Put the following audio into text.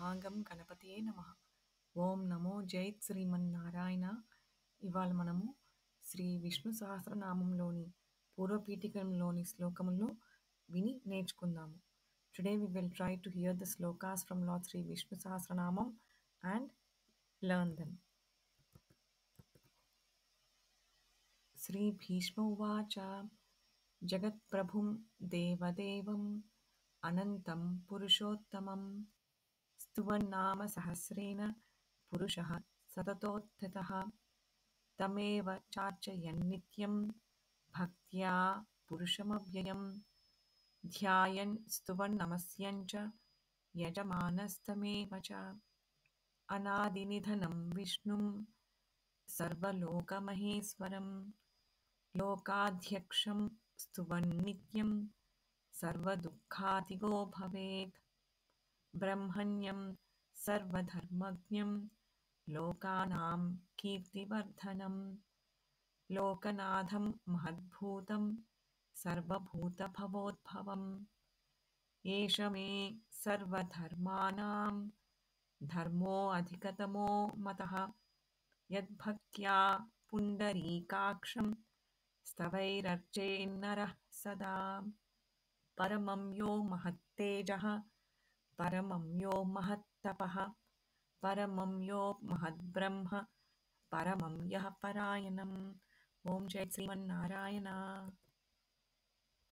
భాగం గణపతియే నమః. ఓం నమో జైత్ శ్రీమన్నారాయణ. ఇవాళ మనము శ్రీ విష్ణు సహస్రనామంలోని పూర్వపీఠికంలోని శ్లోకములను విని నేర్చుకుందాము. Today we will try to hear the slokas from Lord Sri Vishnu Sahasranamam and learn them. Sri Bhishma Uvacha Jagat Prabhum Devadevam Anantam Purushottamam स्तुवन्नाम सहस्रेण पुरुषः सततोत्थितः तमेव चार्चयन्नित्यं भक्त्या पुरुषमव्ययं ध्यायन् स्तुवन्नमस्यञ्च यजमानस्तमेव च अनादिनिधनं विष्णुं सर्वलोकमहेश्वरं लोकाध्यक्षं स्तुवन्नित्यं सर्वदुःखातिगो भवेत् ब्रह्मण्यं सर्वधर्मज्ञं लोकानां कीर्तिवर्धनं लोकनाथं महद्भूतं सर्वभूतभवोद्भवम् एष मे सर्वधर्माणां धर्मो अधिकतमो मतः यद्भक्त्या पुण्डरीकाक्षं स्तवैरर्चेन्नरः सदा परमं यो महत्तेजः परमं यो महत्तपः परमं यो महद्ब्रह्म परमं यः परायणम्. ओम जय श्रीमन्नारायण.